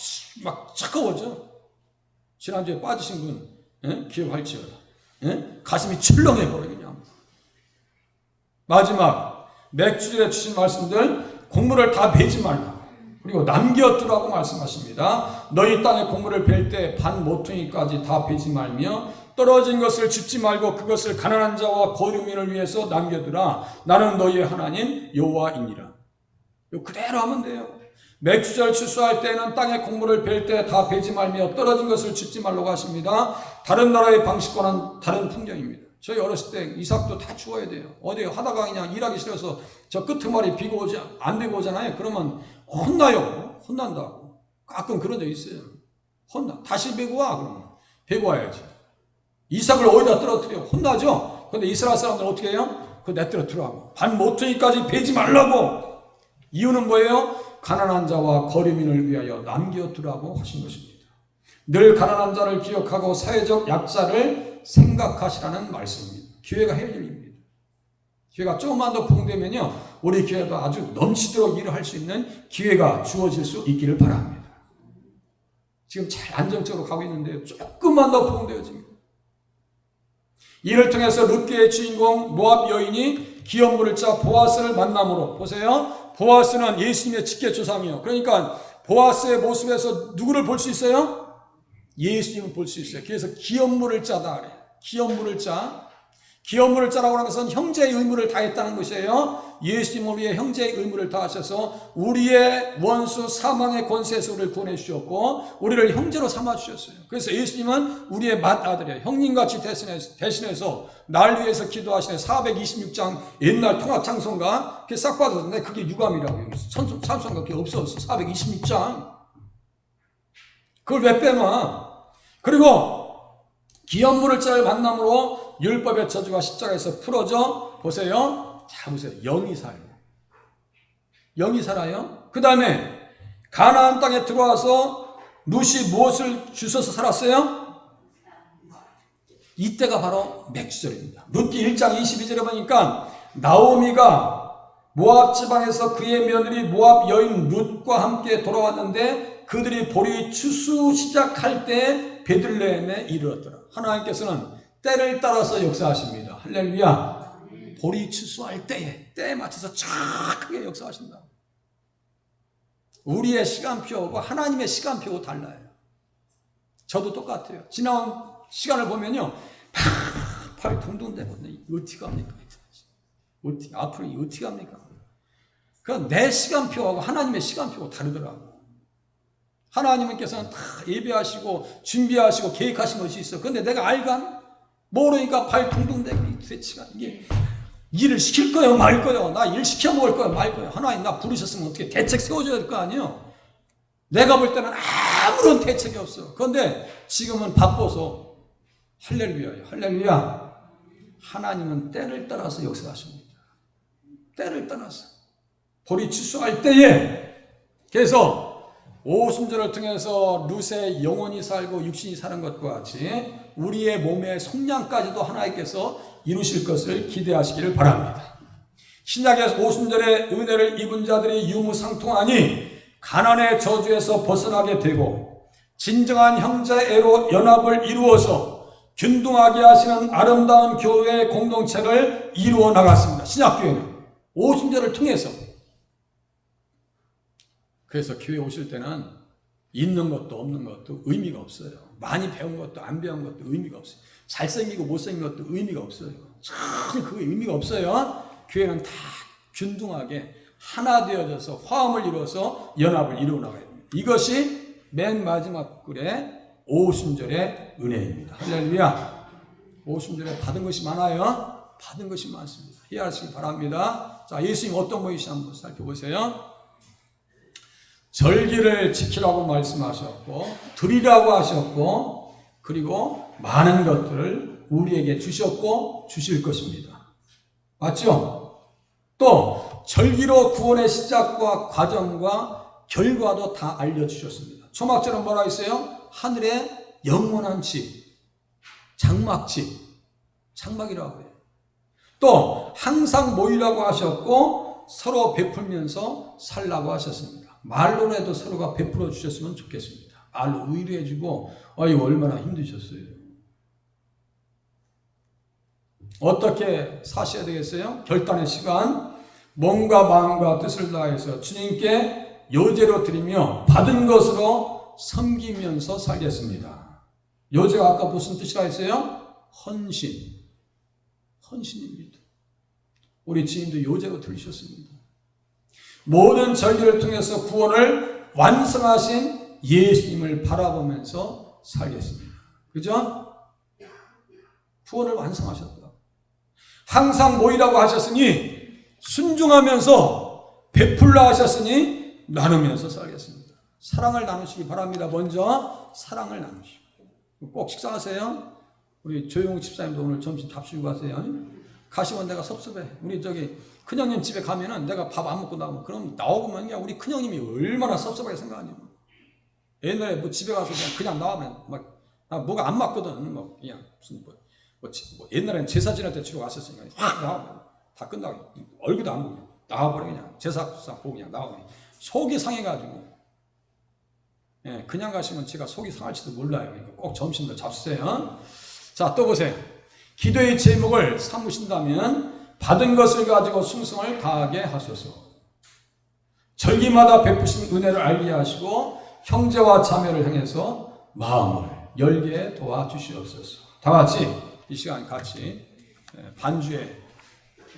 차가워져. 지난주에 빠지신 분, 기억할지어다. 가슴이 철렁해버려, 그냥. 마지막, 맥주절에 주신 말씀들, 곡물을 다 베지 말라. 그리고 남겨두라고 말씀하십니다. 너희 땅에 곡물을 벨 때 반 모퉁이까지 다 베지 말며 떨어진 것을 줍지 말고 그것을 가난한 자와 거류민을 위해서 남겨두라. 나는 너희의 하나님 여호와이니라. 그대로 하면 돼요. 맥주절 추수할 때는 땅에 곡물을 벨 때 다 베지 말며 떨어진 것을 줍지 말라고 하십니다. 다른 나라의 방식과는 다른 풍경입니다. 저희 어렸을 때 이삭도 다 주워야 돼요. 어디 하다가 그냥 일하기 싫어서 저 끄트머리 안 비고 오잖아요. 그러면 혼나요. 혼난다고. 가끔 그런 적 있어요. 혼나. 다시 베고 와. 그러면 베고 와야지. 이삭을 어디다 떨어뜨려? 혼나죠? 근데 이스라엘 사람들은 어떻게 해요? 그거 내떨어뜨리라고. 반 모퉁이까지 베지 말라고. 이유는 뭐예요? 가난한 자와 거류민을 위하여 남겨두라고 하신 것입니다. 늘 가난한 자를 기억하고 사회적 약자를 생각하시라는 말씀입니다. 교회가 해야 할 일입니다. 교회가 조금만 더 부흥되면요, 우리 교회도 아주 넘치도록 일을 할 수 있는 기회가 주어질 수 있기를 바랍니다. 지금 잘 안정적으로 가고 있는데요, 조금만 더 부흥되어집니다. 이를 통해서 룻기의 주인공 모압 여인이 기업 물을 자 보아스를 만남으로, 보세요. 보아스는 예수님의 직계 조상이요. 그러니까 보아스의 모습에서 누구를 볼 수 있어요? 예수님을 볼 수 있어요. 그래서 기업 물을 자다 그래요. 기업 물을 자. 기업 물을 자라고 하는 것은 형제의 의무를 다했다는 것이에요. 예수님을 위해 형제의 의무를 다하셔서 우리의 원수 사망의 권세에서 우리를 구원해 주셨고 우리를 형제로 삼아 주셨어요. 그래서 예수님은 우리의 맏아들이에요. 형님같이 대신해서 날 위해서 기도하시네. 426장 옛날 통합창송가 그게 싹 빠졌는데 그게 유감이라고요. 찬송가 그게 없었어. 426장. 그걸 왜 빼놔? 그리고 기업 물을 자를 만남으로 율법의 저주가 십자가에서 풀어져, 보세요. 자, 보세요. 영이 살고. 영이 살아요. 그 다음에 가나안 땅에 들어와서 룻이 무엇을 주셔서 살았어요? 이때가 바로 맥주절입니다. 룻기 1장 22절에 보니까 나오미가 모압 지방에서 그의 며느리 모압 여인 룻과 함께 돌아왔는데 그들이 보리 추수 시작할 때 베들레헴에 이르렀더라. 하나님께서는 때를 따라서 역사하십니다. 할렐루야. 보리 추수할 때에 맞춰서 정확하게 역사하신다. 우리의 시간표하고 하나님의 시간표하고 달라요. 저도 똑같아요. 지나온 시간을 보면요, 팔이 둥둥 되거든요. 어떻게 합니까? 앞으로 어떻게 합니까? 그건 내 시간표하고 하나님의 시간표하고 다르더라고. 하나님께서는 다 예배하시고 준비하시고 계획하신 것이 있어. 그런데 내가 알간? 모르니까 발 둥둥 대고 도대체가 이게 일을 시킬 거예요, 말 거예요? 나 일 시켜 먹을 거예요, 말 거예요? 하나님 나 부르셨으면 어떻게 대책 세워줘야 될 거 아니에요? 내가 볼 때는 아무런 대책이 없어. 그런데 지금은 바빠서 할렐루야요. 할렐루야. 하나님은 때를 따라서 역사하십니다. 때를 따라서. 보리 추수할 때에. 그래서 오순절을 통해서 룻의 영혼이 살고 육신이 사는 것과 같이 우리의 몸의 속량까지도 하나님께서 이루실 것을 기대하시기를 바랍니다. 신약의 오순절의 은혜를 입은 자들이 유무상통하니 가난의 저주에서 벗어나게 되고 진정한 형제애로 연합을 이루어서 균등하게 하시는 아름다운 교회의 공동체를 이루어 나갔습니다. 신약교회는 오순절을 통해서. 그래서 교회 오실 때는 있는 것도 없는 것도 의미가 없어요. 많이 배운 것도 안 배운 것도 의미가 없어요. 잘생기고 못생긴 것도 의미가 없어요. 참 그게 의미가 없어요. 교회는 다 균등하게 하나 되어져서 화음을 이루어서 연합을 이루어 나가야 됩니다. 이것이 맨 마지막 글의 오순절의 은혜입니다. 할렐루야. 오순절에 받은 것이 많아요. 받은 것이 많습니다. 이해하시기 바랍니다. 자, 예수님 어떤 분이신지 한번 살펴보세요. 절기를 지키라고 말씀하셨고 드리라고 하셨고 그리고 많은 것들을 우리에게 주셨고 주실 것입니다. 맞죠? 또 절기로 구원의 시작과 과정과 결과도 다 알려주셨습니다. 초막절은 뭐라 했어요? 하늘의 영원한 집, 장막집, 장막이라고 해요. 또 항상 모이라고 하셨고 서로 베풀면서 살라고 하셨습니다. 말로라도 서로가 베풀어 주셨으면 좋겠습니다. 말로 의뢰해주고 얼마나 힘드셨어요. 어떻게 사셔야 되겠어요? 결단의 시간, 몸과 마음과 뜻을 다해서 주님께 요제로 드리며 받은 것으로 섬기면서 살겠습니다. 요제가 아까 무슨 뜻이라 했어요? 헌신. 헌신입니다. 우리 주님도 요제로 들으셨습니다. 모든 절기를 통해서 구원을 완성하신 예수님을 바라보면서 살겠습니다. 그죠? 구원을 완성하셨다. 항상 모이라고 하셨으니 순종하면서 베풀라 하셨으니 나누면서 살겠습니다. 사랑을 나누시기 바랍니다. 먼저 사랑을 나누시고 꼭 식사하세요. 우리 조용욱 집사님도 오늘 점심 잡수고 가세요. 가시면 내가 섭섭해. 우리 큰형님 집에 가면은 내가 밥 안 먹고 나오면 그럼 나오면 그냥 우리 큰형님이 얼마나 섭섭하게 생각하냐. 옛날에 뭐 집에 가서 그냥 나오면 뭐가 안 맞거든. 그냥 무슨 옛날에는 제사 지낼 때 주로 갔었으니까 확 나오면 다 끝나고 얼굴도 안 보고 나와버려. 그냥 제사 보고 그냥 나오면 속이 상해가지고 그냥 가시면 제가 속이 상할지도 몰라요. 그러니까 꼭 점심도 잡수세요. 자, 또 보세요. 기도의 제목을 삼으신다면 받은 것을 가지고 충성을 다하게 하소서. 절기마다 베푸신 은혜를 알게 하시고 형제와 자매를 향해서 마음을 열게 도와주시옵소서. 다 같이 이 시간 같이 반주에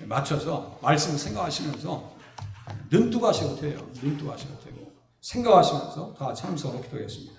맞춰서 말씀을 생각하시면서 눈뜨가셔도 돼요. 눈뜨가셔도 되고 생각하시면서 다 같이 함성으로 기도하겠습니다.